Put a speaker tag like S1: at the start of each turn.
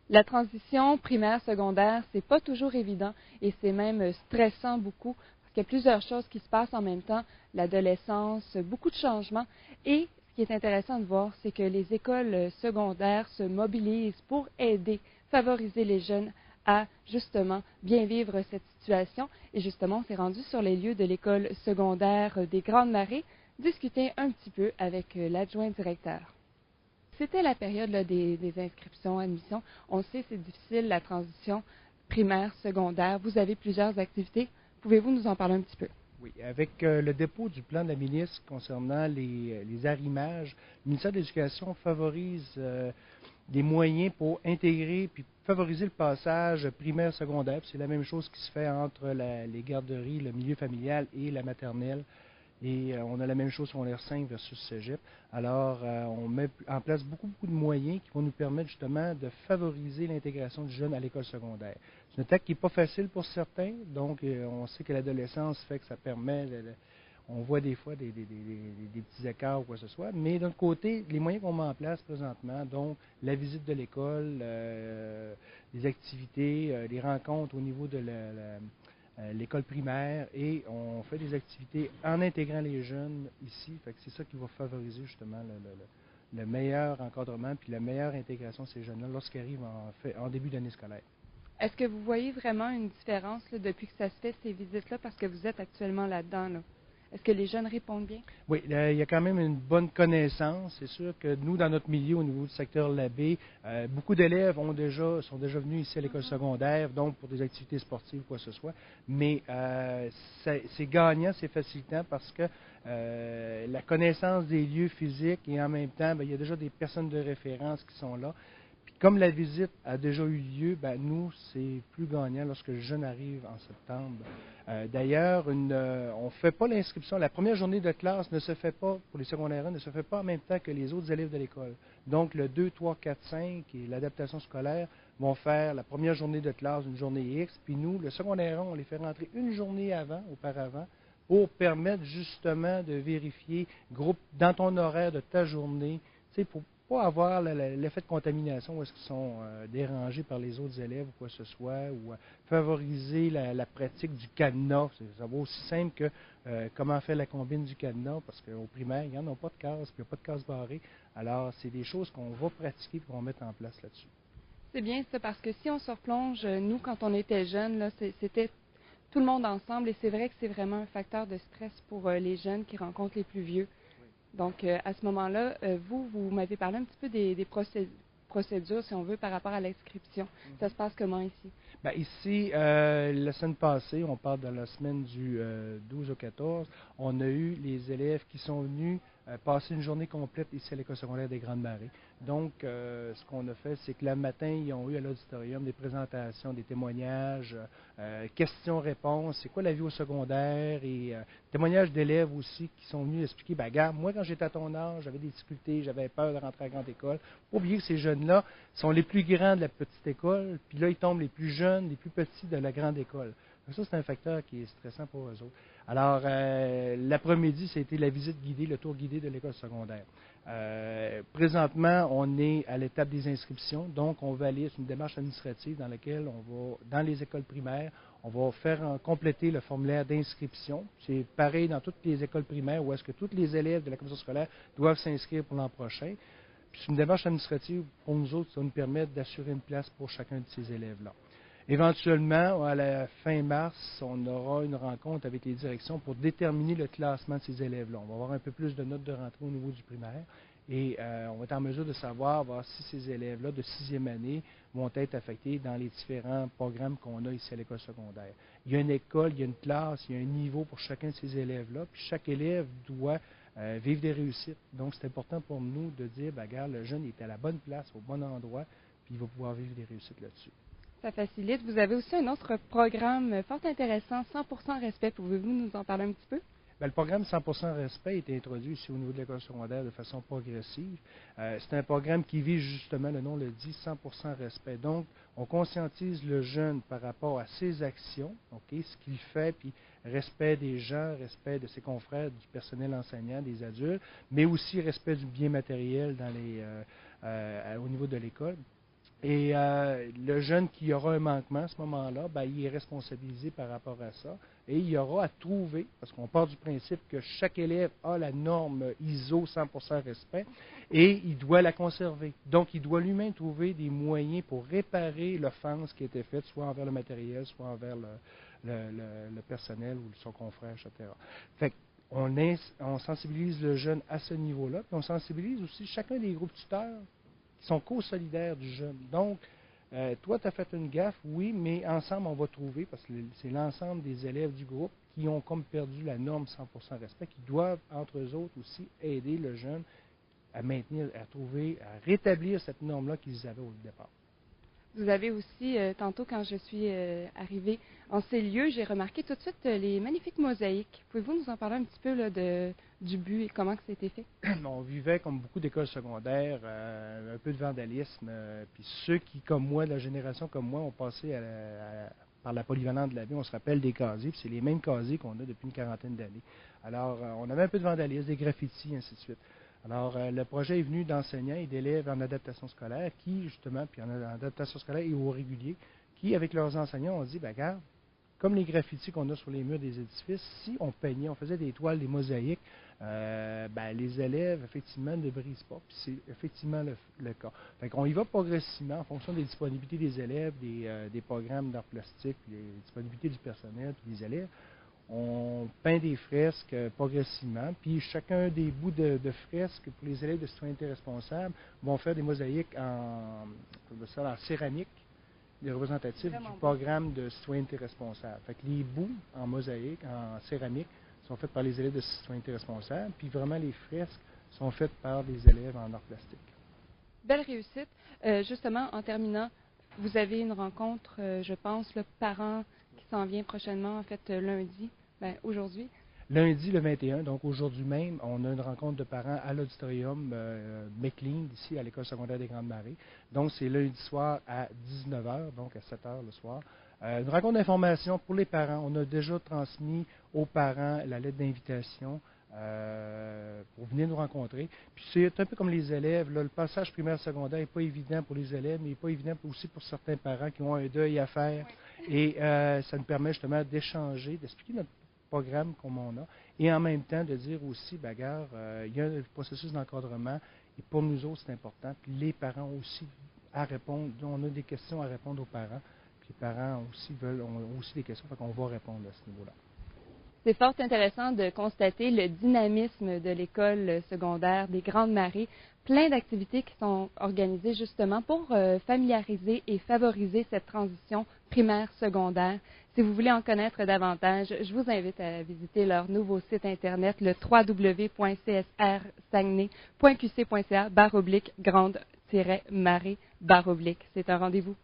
S1: La transition primaire-secondaire, c'est pas toujours évident et c'est même stressant beaucoup parce qu'il y a plusieurs choses qui se passent en même temps, l'adolescence, beaucoup de changements et ce qui est intéressant de voir, c'est que les écoles secondaires se mobilisent pour aider, favoriser les jeunes à justement bien vivre cette situation. Et justement, on s'est rendu sur les lieux de l'école secondaire des Grandes Marais, discuter un petit peu avec l'adjoint directeur. C'était la période là, des inscriptions, admissions. On sait c'est difficile la transition primaire, secondaire. Vous avez plusieurs activités. Pouvez-vous nous en parler un petit peu?
S2: Oui, avec le dépôt du plan de la ministre concernant les arrimages, le ministère de l'Éducation favorise des moyens pour intégrer puis favoriser le passage primaire-secondaire. C'est la même chose qui se fait entre les garderies, le milieu familial et la maternelle. Et on a la même chose sur secondaire 5 versus cégep. Alors, on met en place beaucoup de moyens qui vont nous permettre justement de favoriser l'intégration du jeune à l'école secondaire. C'est une étape qui n'est pas facile pour certains, donc on sait que l'adolescence fait que ça permet, on voit des fois des petits écarts ou quoi que ce soit, mais d'un côté, les moyens qu'on met en place présentement, donc la visite de l'école, les activités, les rencontres au niveau de l'école primaire et on fait des activités en intégrant les jeunes ici. Fait que c'est ça qui va favoriser justement le meilleur encadrement puis la meilleure intégration de ces jeunes-là lorsqu'ils arrivent en début d'année scolaire.
S1: Est-ce que vous voyez vraiment une différence là, depuis que ça se fait, ces visites-là, parce que vous êtes actuellement là-dedans? Là? Est-ce que les jeunes répondent bien?
S2: Oui, il y a quand même une bonne connaissance. C'est sûr que nous, dans notre milieu, au niveau du secteur Labbé, beaucoup d'élèves sont déjà venus ici à l'école secondaire, donc pour des activités sportives ou quoi que ce soit. Mais c'est gagnant, c'est facilitant parce que la connaissance des lieux physiques et en même temps, bien, il y a déjà des personnes de référence qui sont là. Comme la visite a déjà eu lieu, ben, nous, c'est plus gagnant lorsque le jeune arrive en septembre. D'ailleurs, on ne fait pas l'inscription. La première journée de classe ne se fait pas, pour les secondaires 1, ne se fait pas en même temps que les autres élèves de l'école. Donc, le 2, 3, 4, 5 et l'adaptation scolaire vont faire la première journée de classe, une journée X. Puis nous, le secondaire 1, on les fait rentrer une journée auparavant, pour permettre justement de vérifier, dans ton horaire de ta journée, pour pas avoir l'effet de contamination où est-ce qu'ils sont dérangés par les autres élèves ou quoi que ce soit, ou favoriser la pratique du cadenas. Ça va aussi simple que comment faire la combine du cadenas, parce qu'au primaire, il n'y en a pas de case, puis il n'y a pas de case barrée. Alors, c'est des choses qu'on va pratiquer et qu'on va mettre en place là-dessus.
S1: C'est bien ça, parce que si on se replonge, nous, quand on était jeunes, là, c'était tout le monde ensemble et c'est vrai que c'est vraiment un facteur de stress pour les jeunes qui rencontrent les plus vieux. Donc, à ce moment-là, vous m'avez parlé un petit peu des procédures, si on veut, par rapport à l'inscription. Ça se passe comment ici?
S2: Bien, ici, la semaine passée, on parle de la semaine du 12 au 14, on a eu les élèves qui sont venus passer une journée complète ici à l'école secondaire des Grandes Marais. Donc, ce qu'on a fait, c'est que le matin, ils ont eu à l'auditorium des présentations, des témoignages, questions-réponses, c'est quoi la vie au secondaire, et témoignages d'élèves aussi qui sont venus expliquer, ben, regarde, moi, quand j'étais à ton âge, j'avais des difficultés, j'avais peur de rentrer à la grande école. Faut pas oublier que ces jeunes-là sont les plus grands de la petite école, puis là, ils tombent les plus jeunes, les plus petits de la grande école. Donc ça, c'est un facteur qui est stressant pour eux autres. Alors, l'après-midi, c'était la visite guidée, le tour guidé de l'école secondaire. Présentement, on est à l'étape des inscriptions, donc on va aller sur une démarche administrative dans laquelle on va, dans les écoles primaires, on va faire compléter le formulaire d'inscription. C'est pareil dans toutes les écoles primaires où est-ce que tous les élèves de la commission scolaire doivent s'inscrire pour l'an prochain. Puis c'est une démarche administrative pour nous autres, ça va nous permettre d'assurer une place pour chacun de ces élèves-là. Éventuellement, à la fin mars, on aura une rencontre avec les directions pour déterminer le classement de ces élèves-là. On va avoir un peu plus de notes de rentrée au niveau du primaire et on va être en mesure de savoir si ces élèves-là de sixième année vont être affectés dans les différents programmes qu'on a ici à l'école secondaire. Il y a une école, il y a une classe, il y a un niveau pour chacun de ces élèves-là, puis chaque élève doit vivre des réussites. Donc, c'est important pour nous de dire, ben, regarde, le jeune est à la bonne place, au bon endroit, puis il va pouvoir vivre des réussites là-dessus.
S1: Ça facilite. Vous avez aussi un autre programme fort intéressant, 100% respect. Pouvez-vous nous en parler un petit peu?
S2: Bien, le programme 100% respect a été introduit ici au niveau de l'école secondaire de façon progressive. C'est un programme qui vise justement, le nom le dit, 100% respect. Donc, on conscientise le jeune par rapport à ses actions, ce qu'il fait, puis respect des gens, respect de ses confrères, du personnel enseignant, des adultes, mais aussi respect du bien matériel au niveau de l'école. Et le jeune qui aura un manquement à ce moment-là, ben, il est responsabilisé par rapport à ça. Et il y aura à trouver, parce qu'on part du principe que chaque élève a la norme ISO 100% respect, et il doit la conserver. Donc, il doit lui-même trouver des moyens pour réparer l'offense qui a été faite, soit envers le matériel, soit envers le personnel ou son confrère, etc. Fait on sensibilise le jeune à ce niveau-là, puis on sensibilise aussi chacun des groupes tuteurs qui sont co-solidaires du jeune. Donc, toi, tu as fait une gaffe, oui, mais ensemble, on va trouver, parce que c'est l'ensemble des élèves du groupe qui ont comme perdu la norme 100% respect, qui doivent, entre eux autres aussi, aider le jeune à maintenir, à trouver, à rétablir cette norme-là qu'ils avaient au départ.
S1: Vous avez aussi, tantôt quand je suis arrivée en ces lieux, j'ai remarqué tout de suite les magnifiques mosaïques. Pouvez-vous nous en parler un petit peu là, du but et comment que ça a été fait?
S2: On vivait comme beaucoup d'écoles secondaires, un peu de vandalisme, puis ceux qui, comme moi, de la génération comme moi, ont passé par la polyvalente de la vie, on se rappelle des casiers, puis c'est les mêmes casiers qu'on a depuis une quarantaine d'années. Alors, on avait un peu de vandalisme, des graffitis, ainsi de suite. Alors, le projet est venu d'enseignants et d'élèves en adaptation scolaire qui, justement, puis en adaptation scolaire et au régulier, qui, avec leurs enseignants, ont dit, ben, regarde, comme les graffitis qu'on a sur les murs des édifices, si on peignait, on faisait des toiles, des mosaïques, ben, les élèves, effectivement, ne brisent pas. Puis c'est effectivement le cas. Fait qu'on y va progressivement en fonction des disponibilités des élèves, des programmes d'art plastique, des disponibilités du personnel puis des élèves. On peint des fresques progressivement, puis chacun des bouts de fresques pour les élèves de citoyenneté responsable vont faire des mosaïques en céramique, des représentatifs du programme de citoyenneté responsable. Fait que les bouts en mosaïque, en céramique, sont faits par les élèves de citoyenneté responsable, puis vraiment les fresques sont faites par des élèves en art plastique.
S1: Belle réussite. Justement, en terminant, vous avez une rencontre, je pense, le parent qui s'en vient prochainement, en fait, lundi, aujourd'hui.
S2: Lundi, le 21, donc aujourd'hui même, on a une rencontre de parents à l'auditorium McLean, ici à l'École secondaire des Grandes Marais. Donc, c'est lundi soir à 19h, donc à 7h le soir. Une rencontre d'information pour les parents. On a déjà transmis aux parents la lettre d'invitation pour venir nous rencontrer. Puis c'est un peu comme les élèves. Là, le passage primaire-secondaire n'est pas évident pour les élèves, mais il n'est pas évident aussi pour certains parents qui ont un deuil à faire. Oui. Et ça nous permet justement d'échanger, d'expliquer notre programme comme on a, et en même temps de dire aussi, bagarre, il y a un processus d'encadrement, et pour nous autres, c'est important. Puis les parents aussi à répondre, on a des questions à répondre aux parents, puis les parents aussi ont aussi des questions, fait qu'on va répondre à ce niveau-là.
S1: C'est fort intéressant de constater le dynamisme de l'école secondaire des Grandes Marais, plein d'activités qui sont organisées justement pour familiariser et favoriser cette transition primaire-secondaire. Si vous voulez en connaître davantage, je vous invite à visiter leur nouveau site Internet, le www.csrsaguenay.qc.ca/grande-marée/. C'est un rendez-vous.